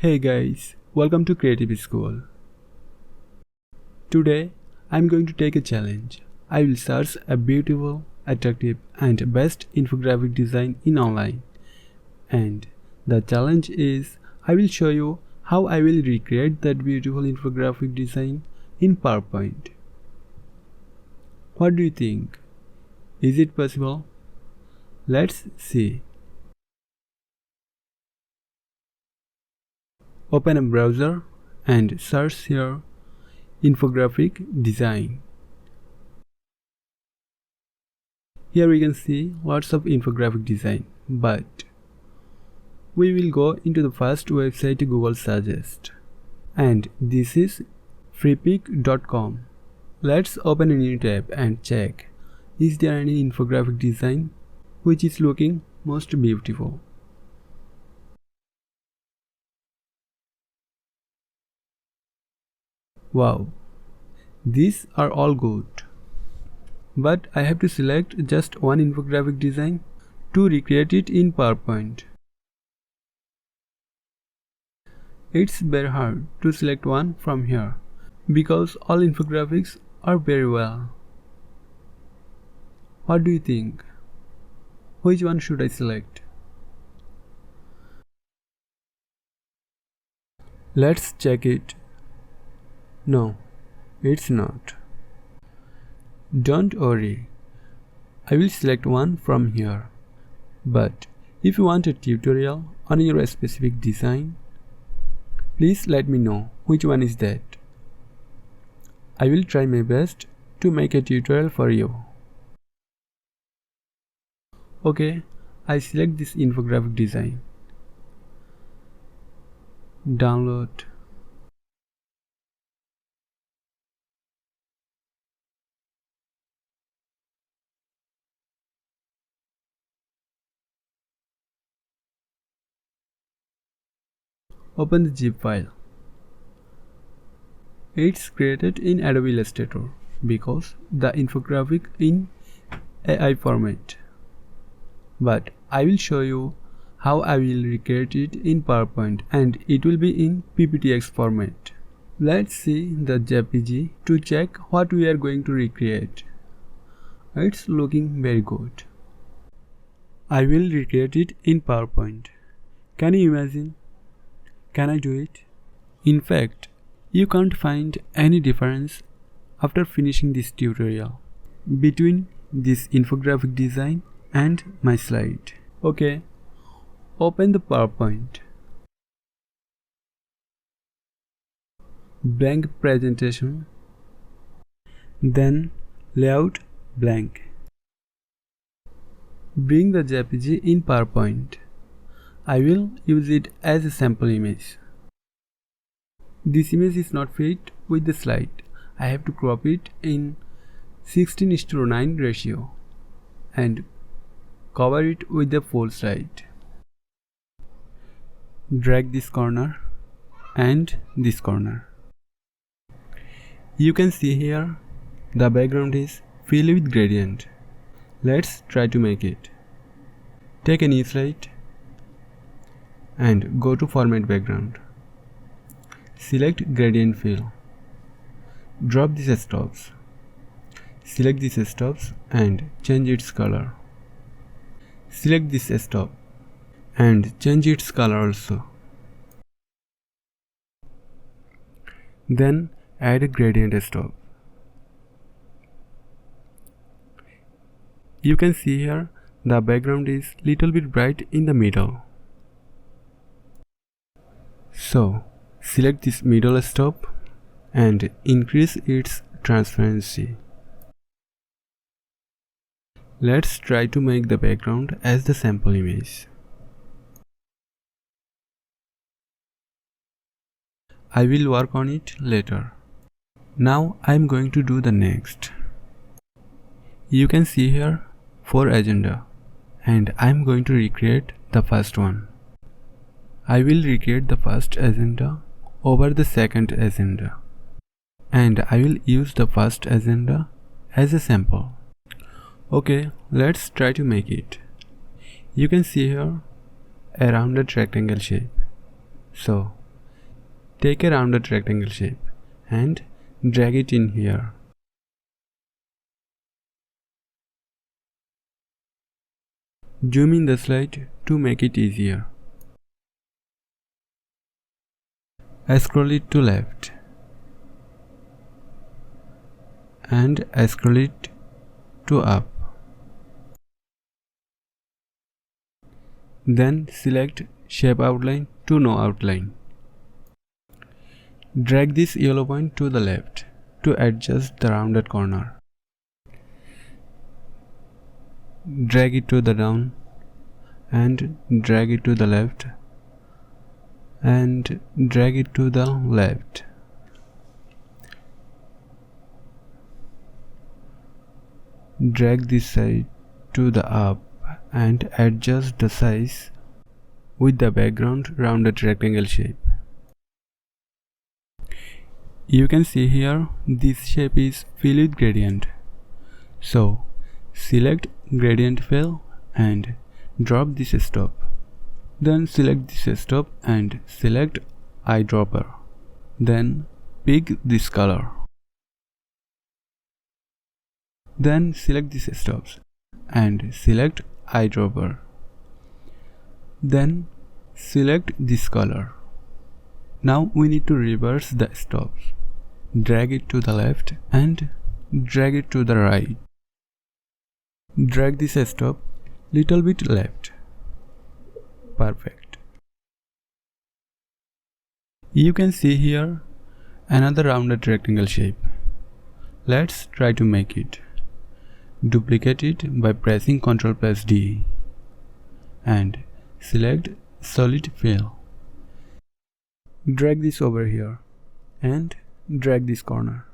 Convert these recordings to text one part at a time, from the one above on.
Hey guys, welcome to Creative School. Today I'm going to take a challenge. I will search a beautiful, attractive and best infographic design in online. And the challenge is I will show you how I will recreate that beautiful infographic design in PowerPoint. What do you think? Is it possible? Let's see. Open a browser and search here Infographic Design. Here we can see lots of infographic design, but we will go into the first website Google suggests, and this is freepik.com. Let's open a new tab and check is there any infographic design which is looking most beautiful. Wow, these are all good. But I have to select just one infographic design to recreate it in PowerPoint. It's very hard to select one from here because all infographics are very well. What do you think? Which one should I select? Let's check it. No, it's not. Don't worry, I will select one from here. But if you want a tutorial on your specific design, please let me know which one is that. I will try my best to make a tutorial for you. Okay, I select this infographic design. Download. Open the zip file. It's created in Adobe Illustrator because the infographic in AI format. But I will show you how I will recreate it in PowerPoint and it will be in PPTX format. Let's see the JPG to check what we are going to recreate. It's looking very good. I will recreate it in PowerPoint. Can you imagine? Can I do it? In fact, you can't find any difference after finishing this tutorial between this infographic design and my slide. Okay, open the PowerPoint. Blank presentation. Then layout blank. Bring the JPG in PowerPoint. I will use it as a sample image. This image is not fit with the slide. I have to crop it in 16:9 ratio and cover it with the full slide. Drag this corner and this corner. You can see here the background is filled with gradient. Let's try to make it. Take a new slide and go to Format Background. Select Gradient Fill. Drop these stops. Select these stops and change its color. Select this stop and change its color also. Then add a gradient stop. You can see here the background is little bit bright in the middle. So select this middle stop and increase its transparency. Let's try to make the background as the sample image. I will work on it later. Now I am going to do the next. You can see here 4 agenda and I am going to recreate the first one. I will recreate the first agenda over the second agenda and I will use the first agenda as a sample. Okay, let's try to make it. You can see here a rounded rectangle shape. So Take a rounded rectangle shape and drag it in here. Zoom in the slide to make it easier. Scroll it to left and scroll it to up. Then select Shape Outline to No Outline. Drag this yellow point to the left to adjust the rounded corner. Drag it to the down and drag it to the left and drag it to the left. Drag this side to the up and adjust the size with the background rounded rectangle shape. You can see here this shape is filled with gradient. So select gradient fill and drop this stop. Then select this stop and select eyedropper. Then pick this color. Then select these stops and select eyedropper. Then select this color. Now we need to reverse the stops. Drag it to the left and drag it to the right. Drag this stop little bit left. Perfect. You can see here another rounded rectangle shape. Let's try to make it. Duplicate it by pressing Ctrl+D and select Solid Fill. Drag this over here and drag this corner.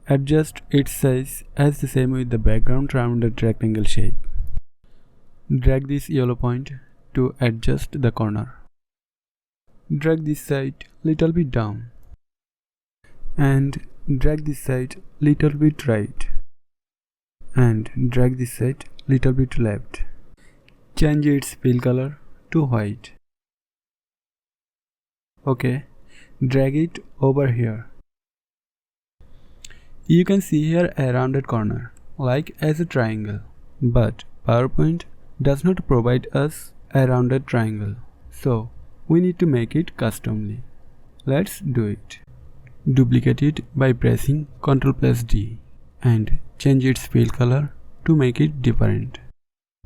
Adjust its size as the same with the background rounded rectangle shape. Drag this yellow point to adjust the corner. Drag this side little bit down and drag this side little bit right and drag this side little bit left. Change its fill color to white. Okay, drag it over here. You can see here a rounded corner like as a triangle, but PowerPoint does not provide us a rounded triangle, so we need to make it customly. Let's do it. Duplicate it by pressing Ctrl+D and change its fill color to make it different.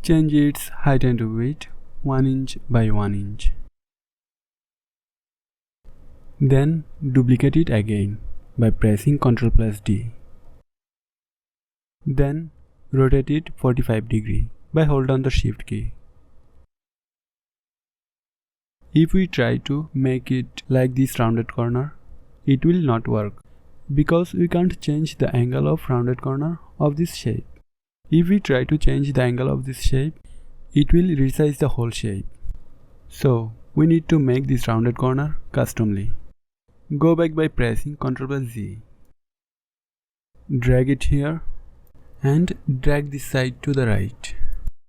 Change its height and width 1 inch by 1 inch. Then duplicate it again by pressing Ctrl+D. Then rotate it 45 degrees by hold down the Shift key. If we try to make it like this rounded corner, it will not work because we can't change the angle of rounded corner of this shape. If we try to change the angle of this shape, it will resize the whole shape. So we need to make this rounded corner customly. Go back by pressing Ctrl+Z. Drag it here and drag this side to the right.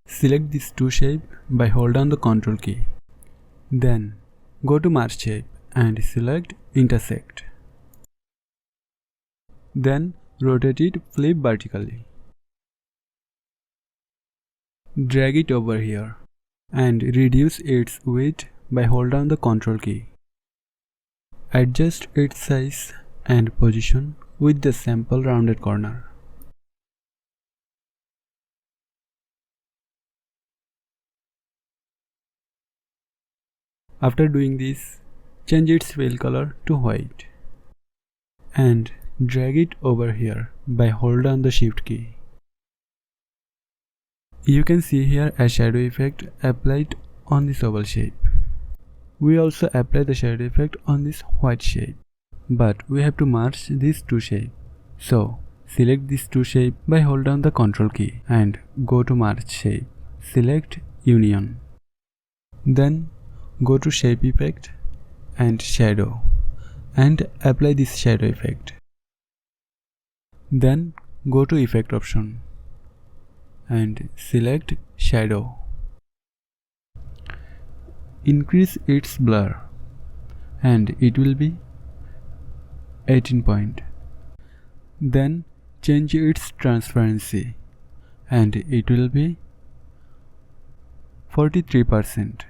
Select these two shapes by hold down the Ctrl key. Then go to Merge Shape and select Intersect. Then rotate it flip vertically. Drag it over here and reduce its width by hold down the Ctrl key. Adjust its size and position with the sample rounded corner. After doing this, change its fill color to white and drag it over here by hold down the Shift key. You can see here a shadow effect applied on this oval shape. We also apply the shadow effect on this white shape, but we have to merge these two shapes. So select these two shapes by hold down the Ctrl key and go to Merge Shape. Select Union. Then go to Shape Effect and Shadow and apply this shadow effect. Then go to Effect option and select Shadow. Increase its blur and it will be 18 point. Then change its transparency and it will be 43%.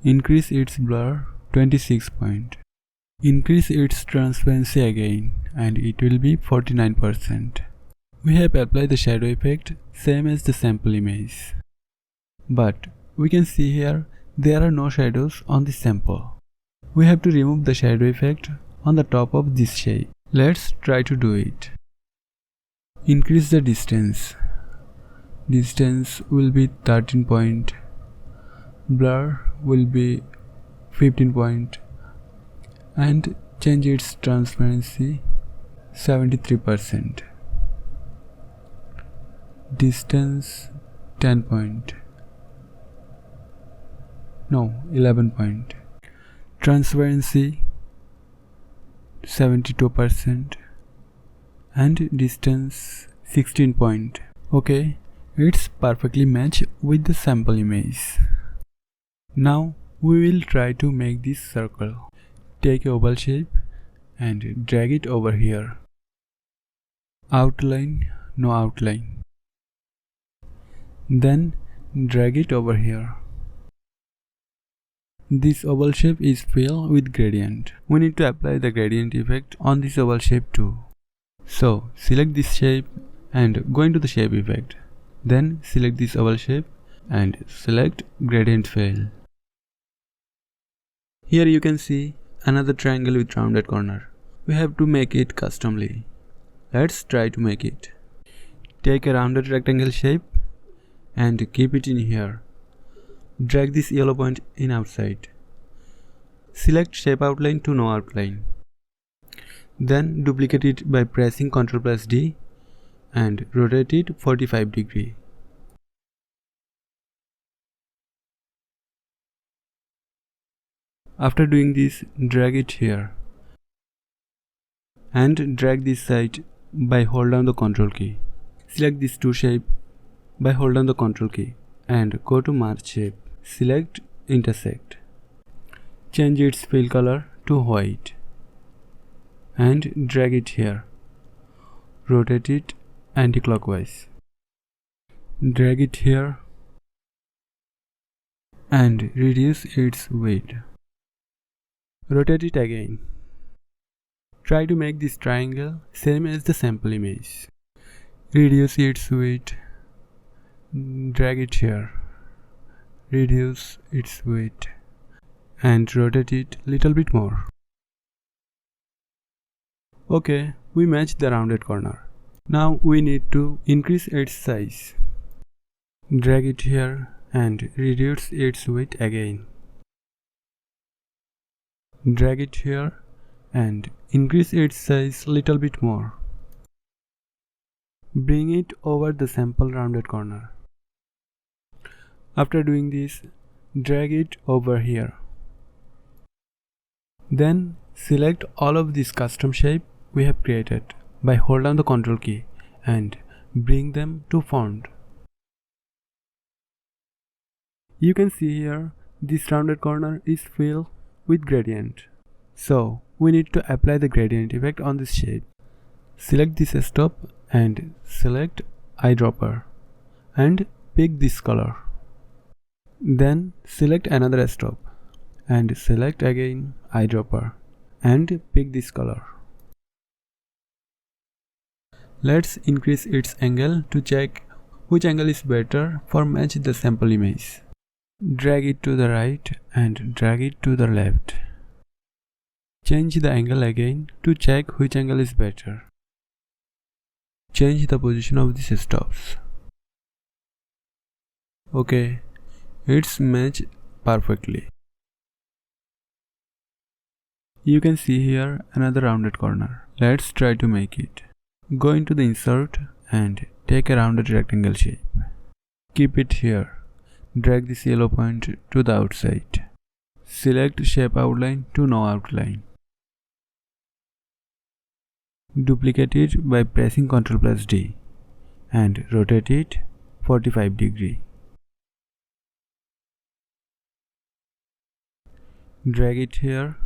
Increase its blur 26 point. Increase its transparency again and it will be 49%. We have applied the shadow effect same as the sample image. But we can see here there are no shadows on the sample. We have to remove the shadow effect on the top of this shape. Let's try to do it. Increase the distance. Distance will be 13 point. Blur will be 15 point. And change its transparency 73%. Distance 10 point. No, 11 point. Transparency 72% and distance 16 point. Okay, it's perfectly matched with the sample image. Now we will try to make this circle. Take a oval shape and drag it over here. Outline, no outline. Then drag it over here. This oval shape is filled with gradient. We need to apply the gradient effect on this oval shape too. So select this shape and go into the shape effect. Then select this oval shape and select gradient fill. Here you can see another triangle with rounded corner. We have to make it customly. Let's try to make it. Take a rounded rectangle shape and keep it in here. Drag this yellow point in outside. Select shape outline to no outline. Then duplicate it by pressing Ctrl+D and rotate it 45 degrees. After doing this, drag it here and drag this side by hold down the Ctrl key. Select these two shapes by hold down the Ctrl key and go to Merge Shape. Select Intersect. Change its fill color to white and drag it here. Rotate it anti-clockwise. Drag it here and reduce its width. Rotate it again. Try to make this triangle same as the sample image. Reduce its width. Drag it here. Reduce its width and rotate it little bit more. Okay, we matched the rounded corner. Now we need to increase its size. Drag it here and reduce its width again. Drag it here and increase its size little bit more. Bring it over the sample rounded corner. After doing this, drag it over here. Then select all of this custom shape we have created by hold down the Ctrl key and bring them to font. You can see here this rounded corner is filled with gradient. So we need to apply the gradient effect on this shape. Select this stop and select eyedropper and pick this color. Then select another stop and select again eyedropper and pick this color. Let's increase its angle to check which angle is better for match the sample image. Drag it to the right and drag it to the left. Change the angle again to check which angle is better. Change the position of these stops. Okay, it's matched perfectly. You can see here another rounded corner. Let's try to make it. Go into the insert and take a rounded rectangle shape. Keep it here. Drag this yellow point to the outside. Select shape outline to no outline. Duplicate it by pressing Ctrl+D and rotate it 45 degrees. Drag it here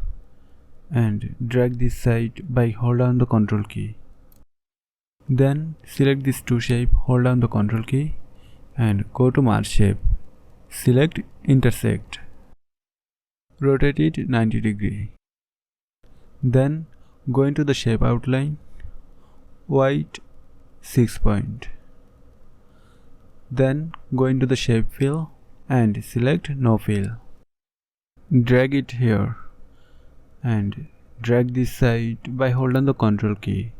and drag this side by hold down the Ctrl key. Then select these two shapes, hold down the Ctrl key and go to Merge Shape. Select Intersect. Rotate it 90 degrees. Then go into the shape outline, white 6 point. Then go into the shape fill and select No Fill. Drag it here and drag this side by hold down the Ctrl key.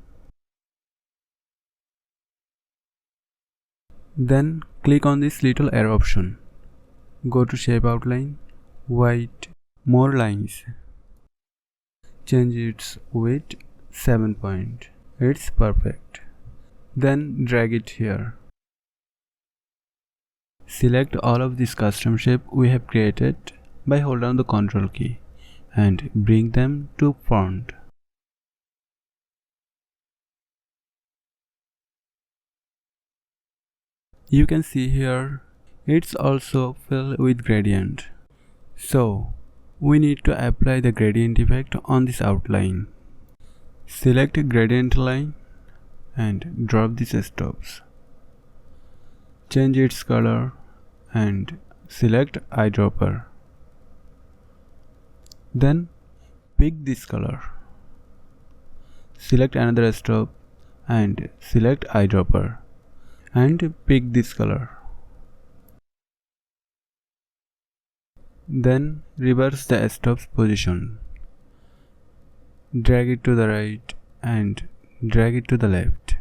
Then click on this little arrow option. Go to shape outline, white, more lines. Change its width 7 point. It's perfect. Then drag it here. Select all of this custom shape we have created by hold down the Ctrl key and bring them to front. You can see here it's also filled with gradient. So we need to apply the gradient effect on this outline. Select gradient line and drop these stops. Change its color and select eyedropper. Then pick this color. Select another stop and select eyedropper and pick this color. Then reverse the stops position. Drag it to the right and drag it to the left.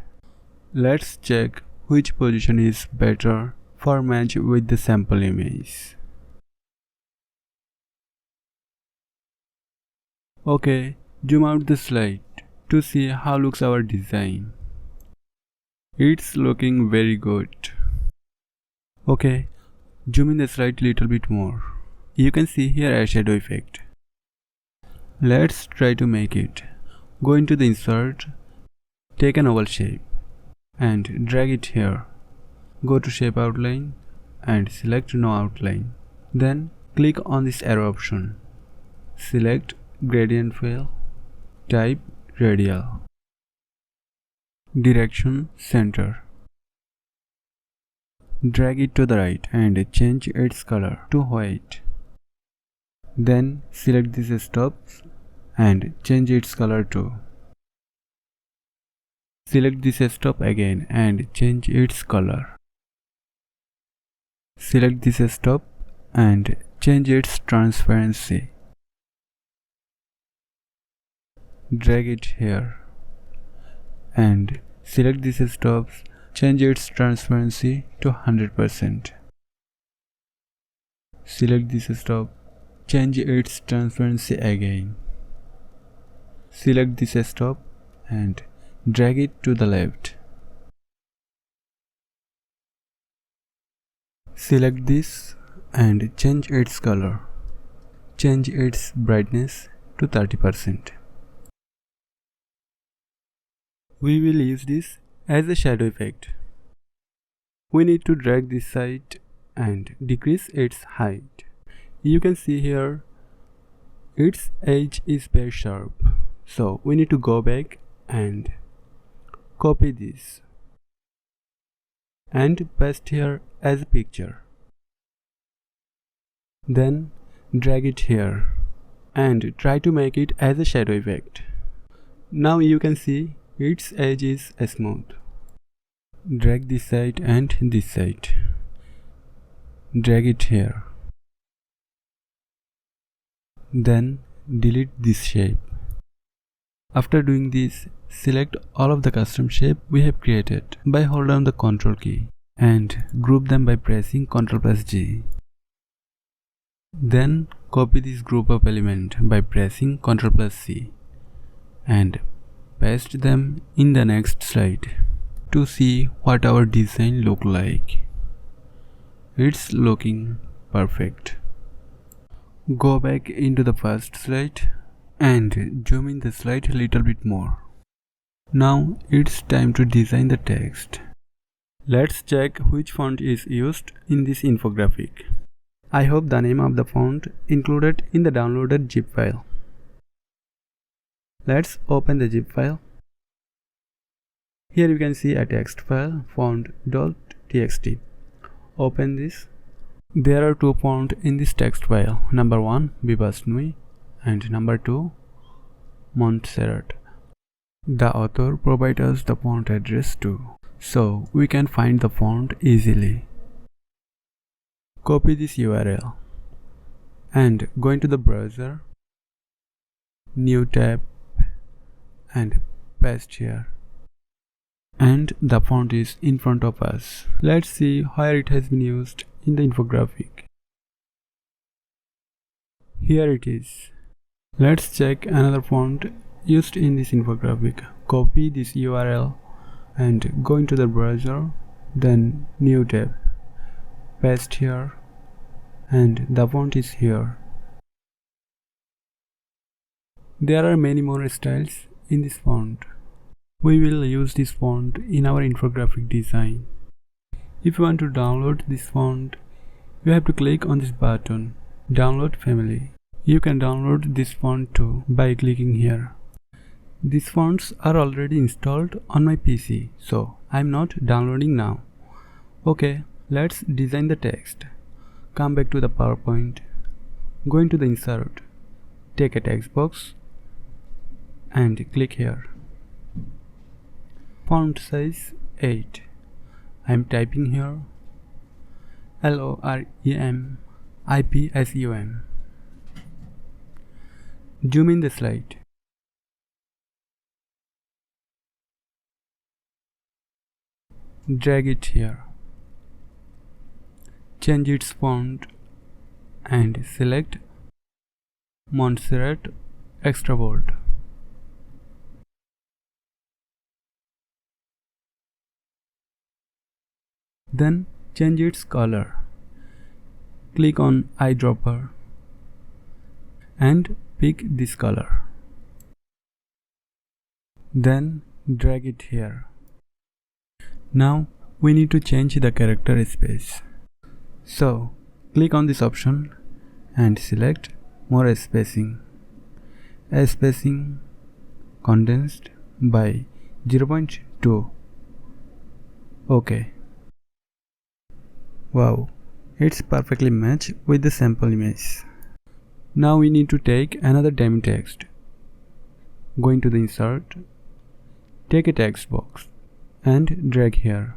Let's check which position is better for match with the sample image. Okay, zoom out the slide to see how looks our design. It's looking very good. Okay, zoom in the slide little bit more. You can see here a shadow effect. Let's try to make it. Go into the insert, take an oval shape and drag it here. Go to shape outline and select no outline. Then click on this arrow option. Select gradient fill, type radial. Direction center. Drag it to the right and change its color to white. Then select these stops and change its color to. Select this stop again and change its color. Select this stop and change its transparency. Drag it here and select these stops, change its transparency to 100%. Select this stop, change its transparency again. Select this stop and drag it to the left. Select this and change its color. Change its brightness to 30%. We will use this as a shadow effect. We need to drag this side and decrease its height. You can see here its edge is very sharp. So we need to go back and copy this and paste here as a picture. Then drag it here and try to make it as a shadow effect. Now you can see its edge is smooth. Drag this side and this side. Drag it here. Then delete this shape. After doing this, select all of the custom shape we have created by hold down the Ctrl key and group them by pressing Ctrl+G. Then copy this group of element by pressing Ctrl+C and paste them in the next slide to see what our design look like. It's looking perfect. Go back into the first slide and zoom in the slide a little bit more. Now it's time to design the text. Let's check which font is used in this infographic. I hope the name of the font included in the downloaded zip file. Let's open the zip file. Here you can see a text file font.txt. Open this. There are two fonts in this text file. Number 1 Bibas Nui and number 2 Montserrat. The author provides us the font address too, so we can find the font easily. Copy this URL and go into the browser, new tab, and paste here. And the font is in front of us. Let's see where it has been used in the infographic. Here it is. Let's check another font used in this infographic. Copy this URL and go into the browser, then new tab, paste here, and the font is here. There are many more styles in this font. We will use this font in our infographic design. If you want to download this font, you have to click on this button, Download Family. You can download this font too by clicking here. These fonts are already installed on my PC, so I'm not downloading now. Okay, let's design the text. Come back to the PowerPoint. Go into the Insert. Take a text box and click here. Font size 8. I'm typing here LOREMIPSUM. Zoom in the slide. Drag it here. Change its font and select Montserrat extra bold. Then change its color. Click on eyedropper and pick this color. Then drag it here. Now we need to change the character space. So click on this option and select more spacing. Spacing condensed by 0.2. OK. Wow, it's perfectly matched with the sample image. Now we need to take another demo text. Go into the Insert, take a text box and drag here.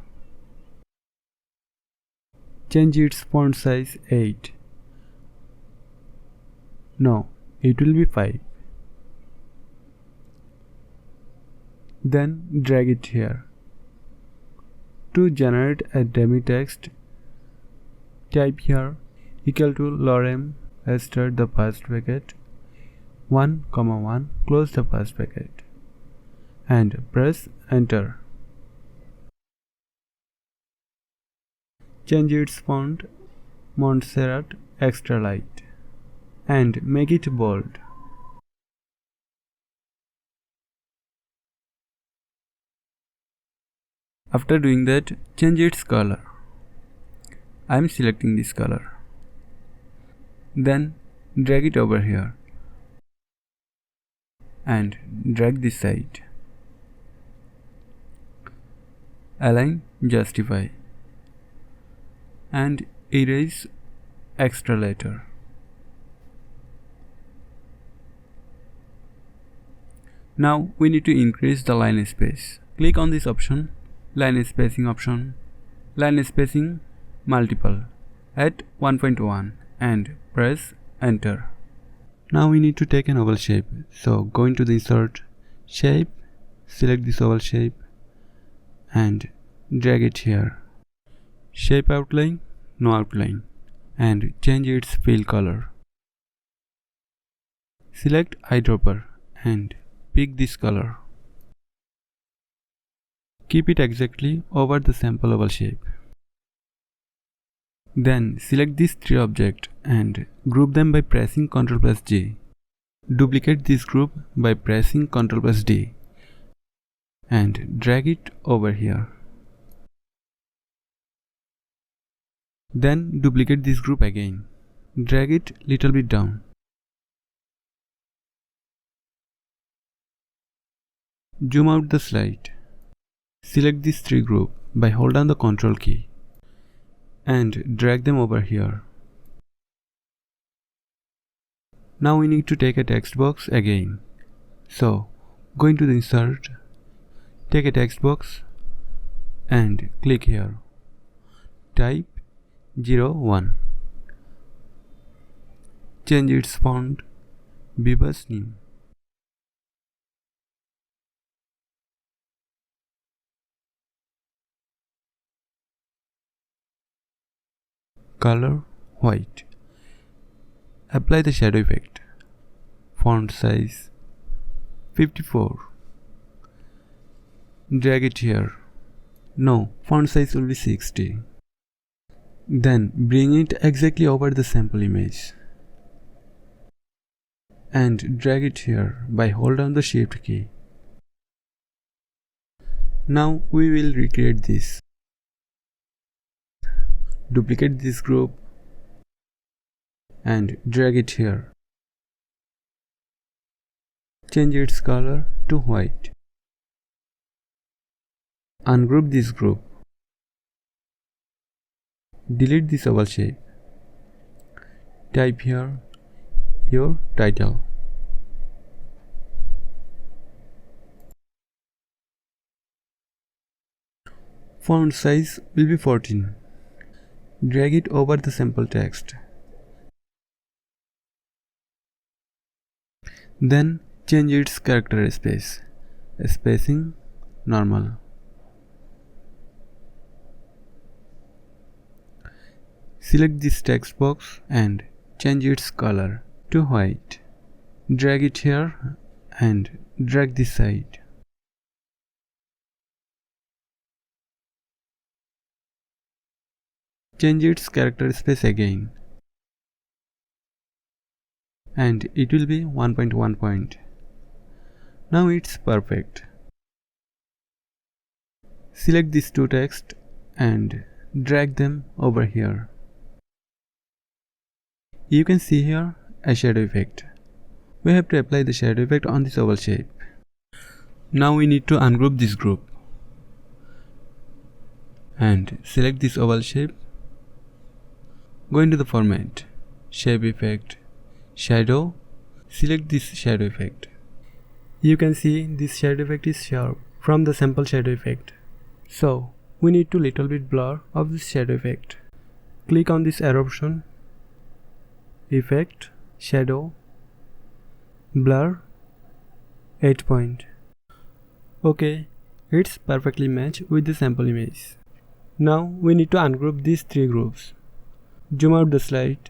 Change its font size 8. No, it will be 5. Then drag it here. To generate a demo text, type here equal to lorem, start the first bracket, 1, 1, close the first bracket, and press enter. Change its font Montserrat extra light and make it bold. After doing that, change its color. I am selecting this color. Then drag it over here and drag this side. Align, justify, and erase extra letter. Now we need to increase the line space. Click on this option, line spacing option, line spacing multiple at 1.1 and press enter. Now we need to take an oval shape. So go into the Insert, Shape, select this oval shape and drag it here. Shape outline, no outline, and change its fill color. Select eyedropper and pick this color. Keep it exactly over the sample oval shape. Then select these three objects and group them by pressing Ctrl+G. Duplicate this group by pressing Ctrl+D and drag it over here. Then duplicate this group again. Drag it little bit down. Zoom out the slide. Select these three groups by hold down the Ctrl key and drag them over here. Now we need to take a text box again. So go into the insert, take a text box and click here. Type 01. Change its font, Beaver's name. Color white. Apply the shadow effect. Font size 54. Drag it here. No, font size will be 60. Then bring it exactly over the sample image and drag it here by hold down the shift key. Now we will recreate this. Duplicate this group and drag it here. Change its color to white. Ungroup this group. Delete this oval shape. Type here your title. Font size will be 14. Drag it over the sample text. Then change its character space. Spacing normal. Select this text box and change its color to white. Drag it here and drag this side. Change its character space again and it will be 1.1 point. Now it's perfect. Select these two text and drag them over here. You can see here a shadow effect. We have to apply the shadow effect on this oval shape. Now we need to ungroup this group and select this oval shape. Go into the format, shape effect, shadow, select this shadow effect. You can see this shadow effect is sharp from the sample shadow effect. So we need to little bit blur of this shadow effect. Click on this arrow option, effect, shadow, blur, 8 point. Okay, it's perfectly matched with the sample image. Now we need to ungroup these three groups. Zoom out the slide,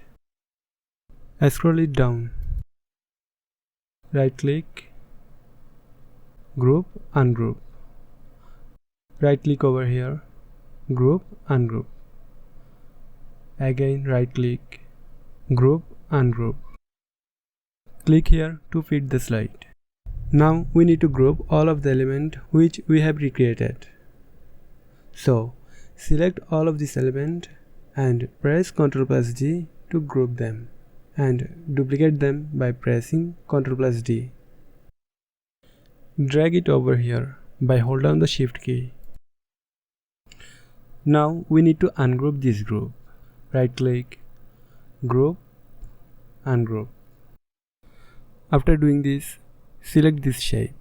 scroll it down, right click, group, ungroup, right click over here, group, ungroup, again right click, group, ungroup, click here to fit the slide. Now we need to group all of the elements which we have recreated. So select all of this element and press Ctrl+G to group them and duplicate them by pressing Ctrl+D. Drag it over here by hold down the shift key. Now we need to ungroup this group. Right click, group, ungroup. After doing this, select this shape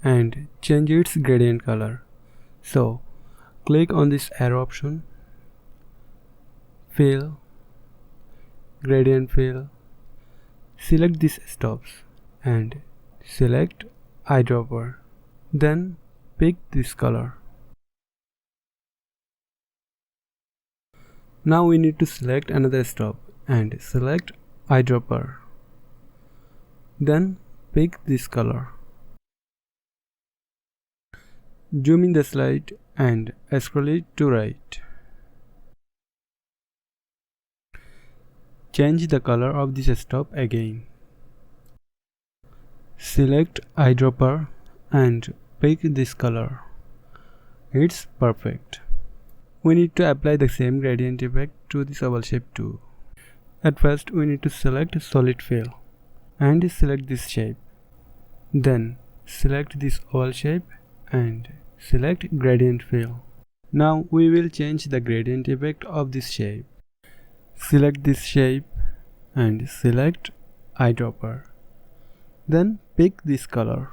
and change its gradient color. So click on this arrow option, fill, gradient fill, select these stops and select eyedropper. Then pick this color. Now we need to select another stop and select eyedropper. Then pick this color. Zoom in the slide and scroll it to right. Change the color of this stop again. Select eyedropper and pick this color. It's perfect. We need to apply the same gradient effect to this oval shape too. At first we need to select solid fill and select this shape. Then select this oval shape and select gradient fill. Now we will change the gradient effect of this shape. Select this shape and select eyedropper. Then pick this color.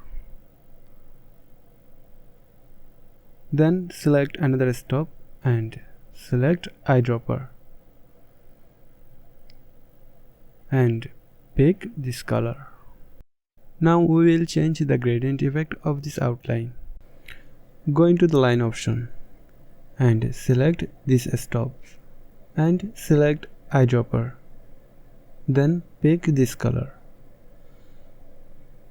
Then select another stop and select eyedropper. And pick this color. Now we will change the gradient effect of this outline. Go into the line option and select this stop and select eyedropper. Then pick this color.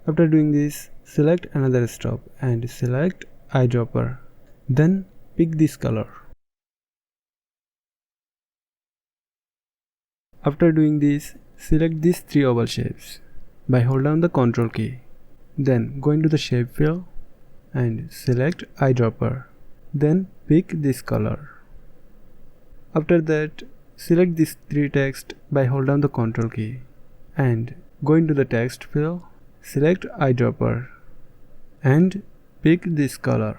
After doing this, select another stop and select eyedropper. Then pick this color. After doing this, select these three oval shapes by hold down the Ctrl key. Then go into the shape fill and select eyedropper. Then pick this color. After that, select these three text by hold down the Ctrl key and go into the text fill, select eyedropper and pick this color.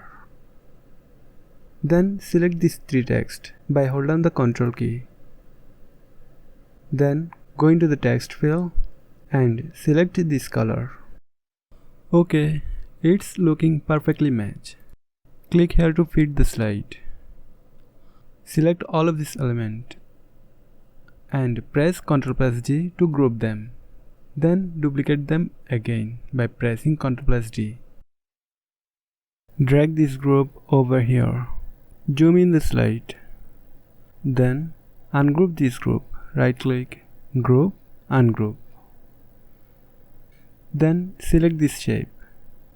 Then select these three text by hold down the Ctrl key. Then go into the text fill and select this color. Okay, it's looking perfectly matched. Click here to fit the slide. Select all of this element and press Ctrl+G to group them. Then duplicate them again by pressing Ctrl+D. Drag this group over here. Zoom in the slide. Then ungroup this group. Right click, group, ungroup. Then select this shape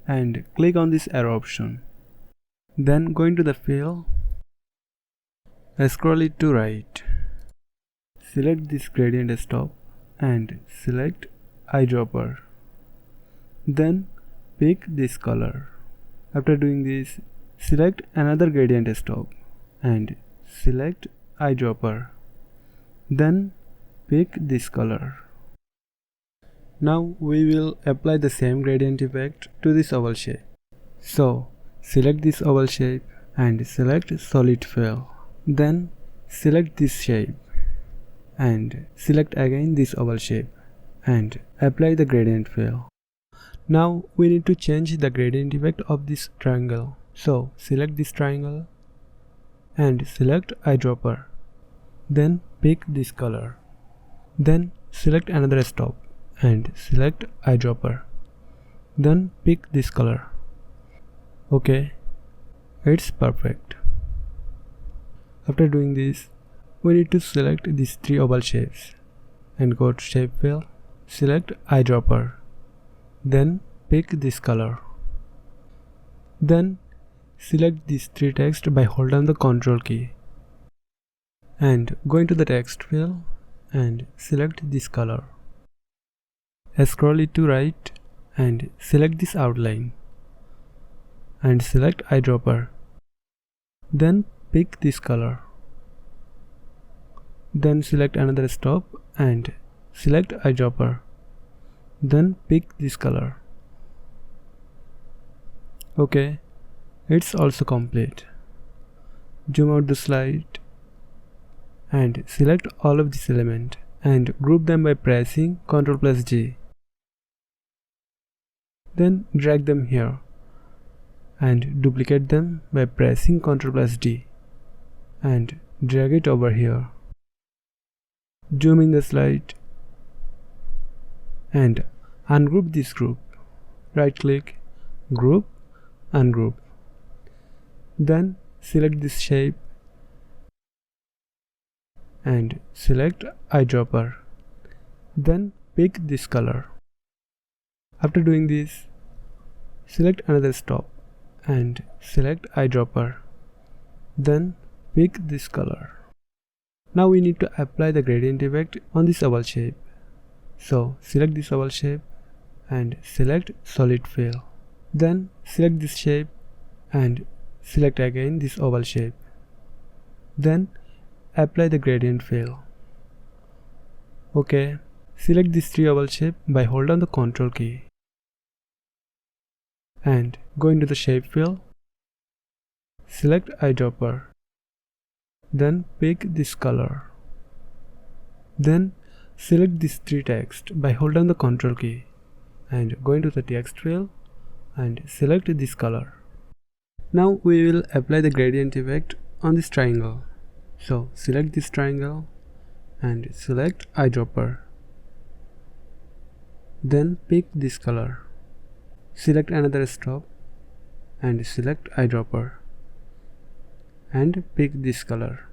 and click on this arrow option. Then go into the fill, scroll it to right. Select this gradient stop and select eyedropper. Then pick this color. After doing this, select another gradient stop and select eyedropper. Then pick this color. Now we will apply the same gradient effect to this oval shape. So select this oval shape and select solid fill. Then select this shape and select again this oval shape and apply the gradient fill. Now we need to change the gradient effect of this triangle. So select this triangle and select eyedropper. Then pick this color. Then select another stop and select eyedropper. Then pick this color. Okay, it's perfect. After doing this, we need to select these three oval shapes and go to shape fill, select eyedropper. Then pick this color. Then select these three text by hold down the Ctrl key and go into the text fill and select this color. Scroll it to right and select this outline and select eyedropper. Then pick this color. Then select another stop and select eyedropper. Then pick this color. Okay, it's also complete. Zoom out the slide and select all of this element and group them by pressing Ctrl+G. Then drag them here and duplicate them by pressing Ctrl+D and drag it over here. Zoom in the slide and ungroup this group. Right click, group, ungroup. Then select this shape and select eyedropper. Then pick this color. After doing this, select another stop and select eyedropper. Then pick this color. Now we need to apply the gradient effect on this oval shape. So select this oval shape and select solid fill. Then select this shape and select again this oval shape. Then apply the gradient fill. Okay, select this three oval shape by hold down the Ctrl key. and go into the shape fill, select eyedropper, then pick this color. Then select this 3 text by hold down the Ctrl key and go into the text fill and select this color. Now we will apply the gradient effect on this triangle. So select this triangle and select eyedropper. Then pick this color. Select another stop and select eyedropper and pick this color.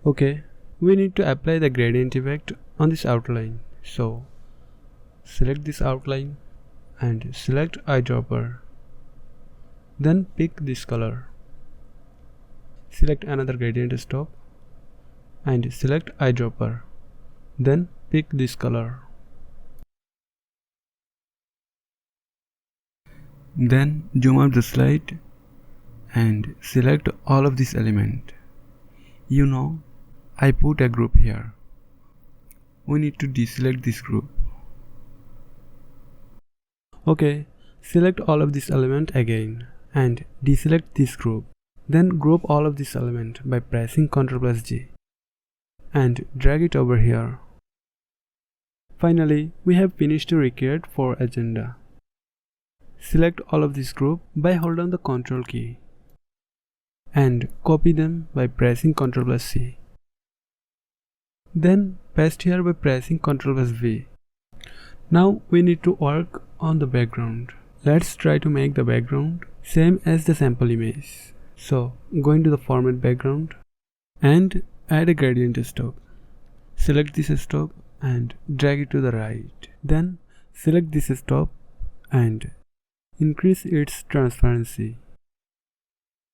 Okay, we need to apply the gradient effect on this outline. So select this outline and select eyedropper. Then pick this color. Select another gradient stop and select eyedropper. Then pick this color. Then zoom out the slide and select all of this element. You know, I put a group here. We need to deselect this group. Okay, select all of this element again and deselect this group. Then group all of this element by pressing Ctrl+G and drag it over here. Finally, we have finished to recreate 4 agenda. Select all of this group by hold down the Ctrl key and copy them by pressing Ctrl+C. Then paste here by pressing Ctrl+V. Now we need to work on the background. Let's try to make the background same as the sample image. So go into the format background and add a gradient stop. Select this stop and drag it to the right. Then select this stop and increase its transparency.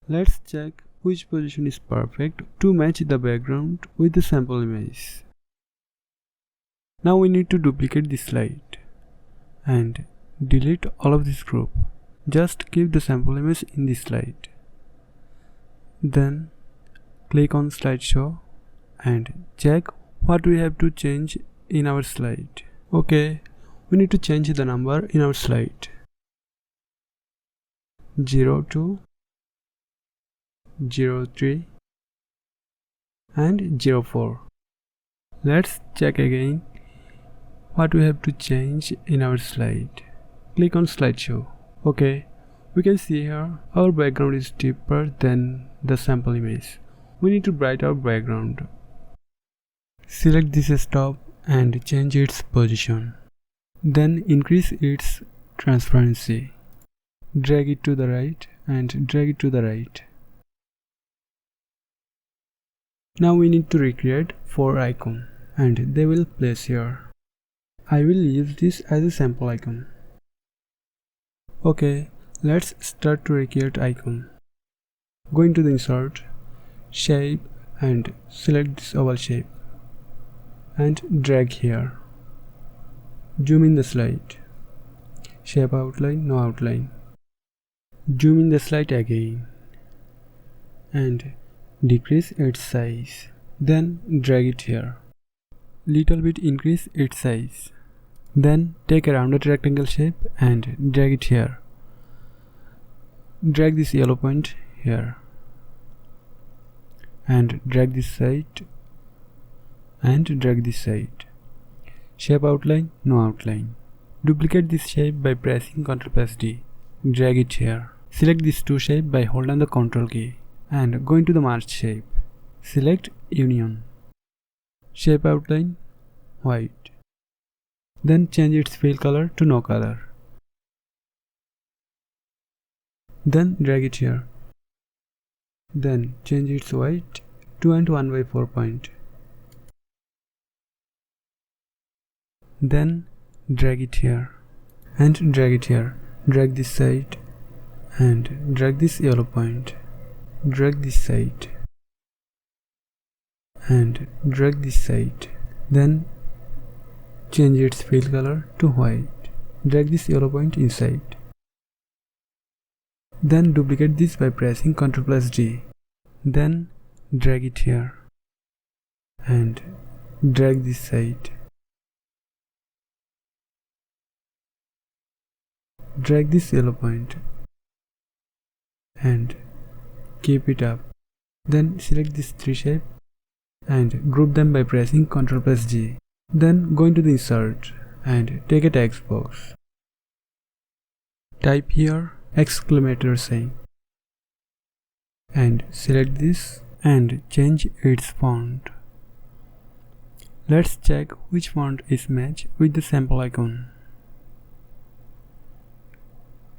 Let's check which position is perfect to match the background with the sample image. Now we need to duplicate this slide and delete all of this group. Just keep the sample image in this slide. Then click on slideshow and check what we have to change in our slide. Okay, we need to change the number in our slide. 02, 03 and 04. Let's check again what we have to change in our slide. Click on slideshow. Okay, we can see here our background is deeper than the sample image. We need to brighten our background. Select this stop and change its position. Then increase its transparency. Drag it to the right and drag it to the right. Now we need to recreate 4 icons and they will place here. I will use this as a sample icon. Okay, let's start to recreate icon. Go into the insert, shape and select this oval shape and drag here. Zoom in the slide. Shape outline, no outline. Zoom in the slide again and decrease its size. Then drag it here. Little bit increase its size. Then take a rounded rectangle shape and drag it here. Drag this yellow point here and drag this side and drag this side. Shape outline, no outline. Duplicate this shape by pressing Ctrl+D. Drag it here. Select these 2 shapes by holding the Ctrl key and go into the merge shape. Select union. Shape outline white. Then change its fill color to no color. Then drag it here. Then change its white to 1/4 point. Then drag it here and drag it here. Drag this side and drag this yellow point. Drag this side and drag this side. Then change its fill color to white. Drag this yellow point inside. Then duplicate this by pressing Ctrl+D. Then drag it here and drag this side. Then change its fill color to white. Drag this yellow point inside. Then duplicate this by pressing Ctrl+D. Then drag it here and drag this side. Then drag this side. Then drag this yellow point inside. Then drag this side. Then duplicate this by pressing Ctrl+D. Then drag it here and drag this side. Drag this yellow point and keep it up. Then select these three shapes and group them by pressing Ctrl+G. Then go into the insert and take a text box. Type here exclamatory sign and select this and change its font. Let's check which font is matched with the sample icon.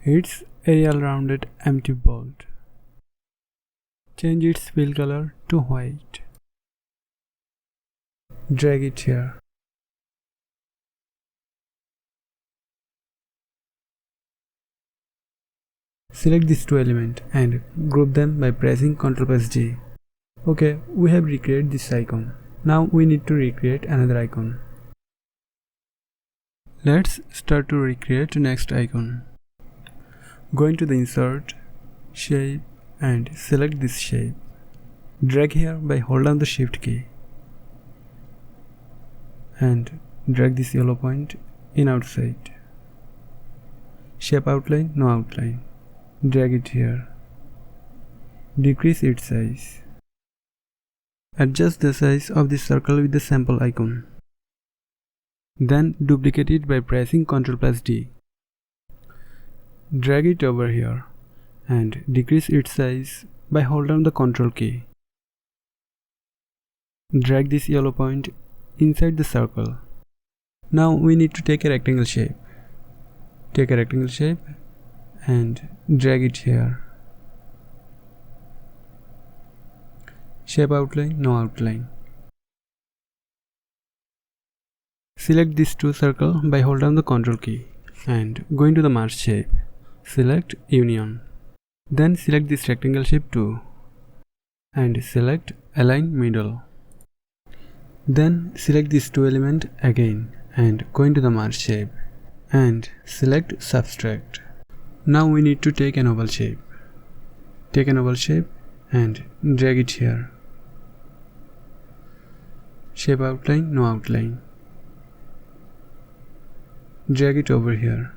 It's Arial rounded empty bold. Change its fill color to white. Drag it here. Select these two elements and group them by pressing Ctrl+G. Okay, we have recreated this icon. Now we need to recreate another icon. Let's start to recreate next icon. Go into the insert, shape and select this shape. Drag here by hold down the shift key and drag this yellow point in outside. Shape outline, no outline. Drag it here. Decrease its size. Adjust the size of the circle with the sample icon. Then duplicate it by pressing Ctrl+D. Drag it over here and decrease its size by hold down the Ctrl key. Drag this yellow point inside the circle. Now we need to take a rectangle shape. Take a rectangle shape and drag it here. Shape outline, no outline. Select these two circles by hold down the Ctrl key and go into the merge shape. Select Union. Then select this rectangle shape too and select Align Middle. Then select these two elements again and go into the merge shape and select Subtract. Now we need to take an oval shape. Take an oval shape and drag it here. Shape outline, no outline. Drag it over here.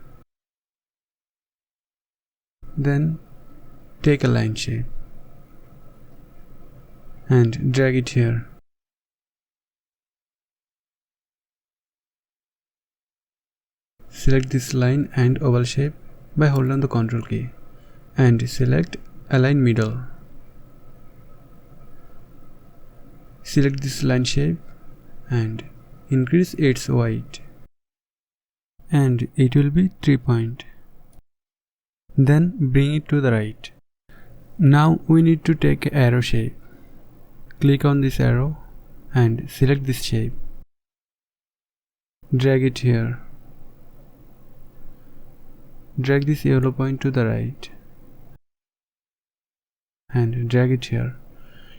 Then take a line shape and drag it here. Select this line and oval shape by holding down the Ctrl key and select Align Middle. Select this line shape and increase its height and it will be 3 point. Then bring it to the right. Now we need to take an arrow shape. Click on this arrow and select this shape. Drag it here. Drag this yellow point to the right and drag it here.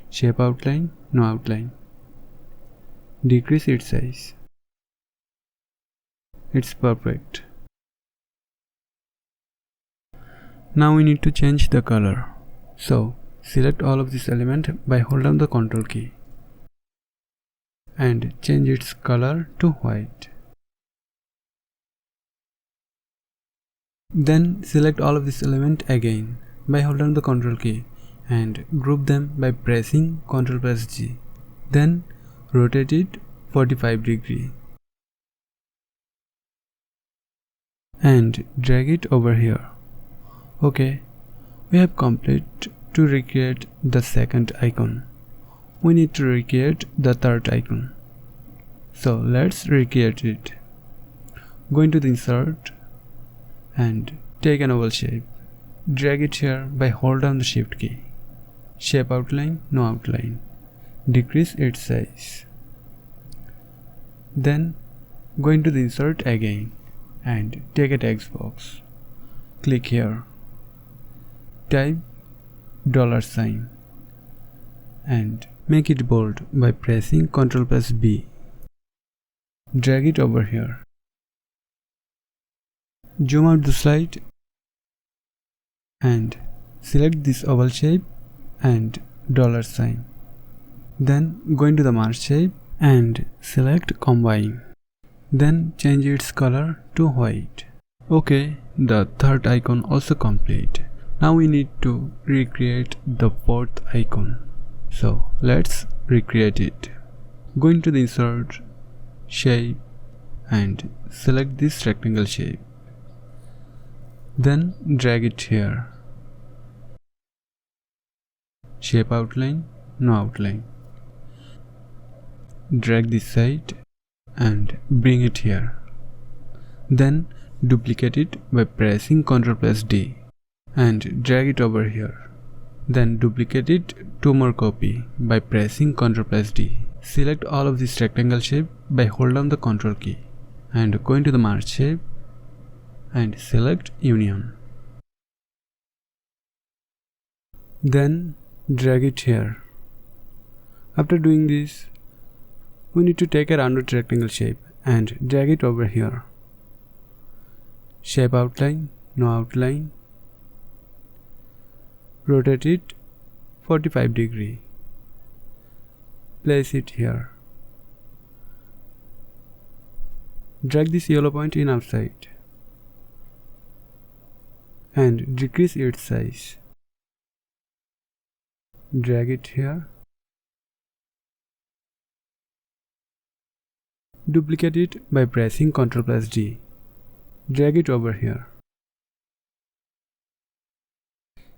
Shape outline, no outline. Decrease its size. It's perfect. Now we need to change the color. So select all of this element by holding down the Ctrl key and change its color to white. Then select all of this element again by holding down the Ctrl key and group them by pressing Ctrl+G. Then rotate it 45 degrees and drag it over here. Okay, we have completed to recreate the second icon. We need to recreate the third icon. So let's recreate it. Go into the insert and take an oval shape. Drag it here by hold down the shift key. Shape outline, no outline. Decrease its size. Then go into the insert again and take a text box. Click here. Type $sign and make it bold by pressing Ctrl+B. Drag it over here. Zoom out the slide and select this oval shape and $sign. Then go into the merge shape and select Combine. Then change its color to white. Okay, the third icon also complete. Now we need to recreate the fourth icon. So let's recreate it. Go into the insert, shape, and select this rectangle shape. Then drag it here. Shape outline, no outline. Drag this side and bring it here. Then duplicate it by pressing Ctrl+D and drag it over here. Then duplicate it 2 more copy by pressing Ctrl+D. Select all of this rectangle shape by hold down the Ctrl key and go into the merge shape and select union. Then drag it here. After doing this, we need to take a rounded rectangle shape and drag it over here. Shape outline, no outline. Rotate it 45 degrees. Place it here. Drag this yellow point in outside and decrease its size. Drag it here. Duplicate it by pressing Ctrl+D. Drag it over here.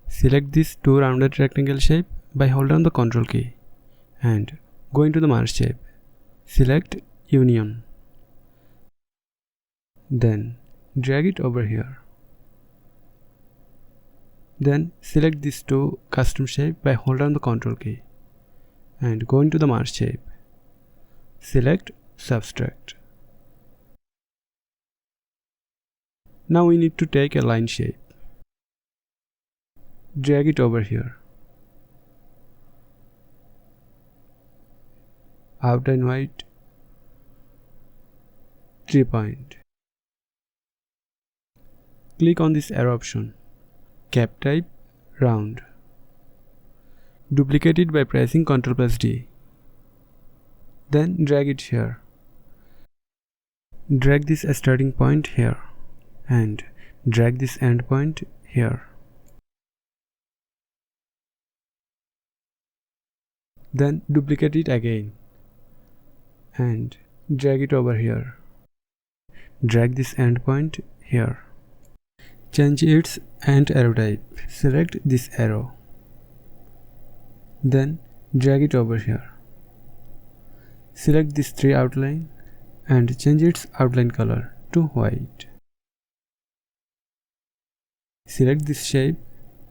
Select this 2 rounded rectangle shape by hold down the Ctrl key and go into the merge shape. Select union. Then drag it over here. Then select these 2 custom shape by hold down the Ctrl key and go into the merge shape. Select subtract. Now we need to take a line shape. Drag it over here. Outline white, 3 point. Click on this arrow option. Cap type, round. Duplicate it by pressing Ctrl+D. Then drag it here. Drag this starting point here and drag this end point here. Then duplicate it again and drag it over here. Drag this end point here. Change its end arrow type. Select this arrow. Then drag it over here. Select this 3 outline and change its outline color to white. Select this shape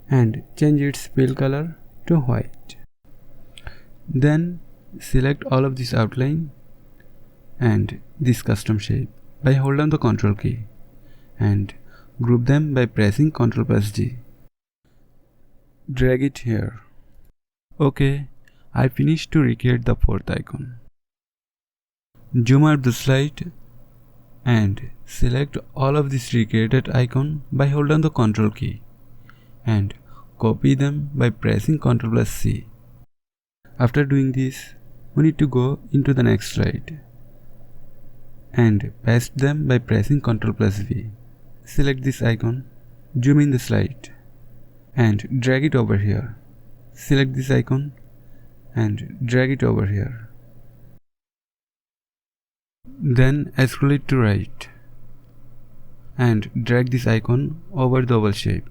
and change its fill color to white. Then select all of this outline and this custom shape by hold down the Ctrl key and group them by pressing Ctrl+G. Drag it here. Okay, I finished to recreate the fourth icon. Zoom out the slide and select all of this recreated icon by hold down the Ctrl key and copy them by pressing Ctrl+C. After doing this, we need to go into the next slide and paste them by pressing Ctrl+V. Select this icon, zoom in the slide and drag it over here. Select this icon and drag it over here. Then scroll it to right and drag this icon over the oval shape.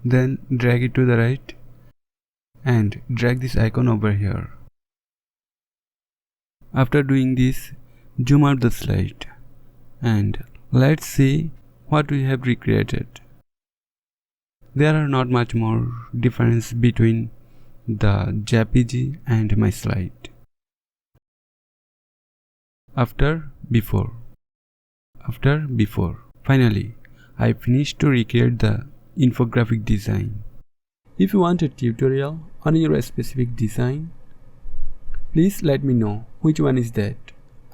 Then drag it to the right and drag this icon over here. After doing this, zoom out the slide and let's see what we have recreated. There are not much more difference between the JPG and my slide. After, before. After, before. Finally, I finished to recreate the infographic design. If you want a tutorial on your specific design, please let me know which one is that.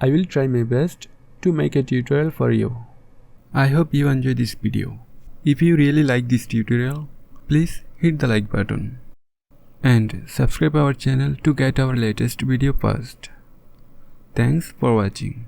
I will try my best to make a tutorial for you. I hope you enjoyed this video. If you really like this tutorial, please hit the like button and subscribe our channel to get our latest video first. Thanks for watching.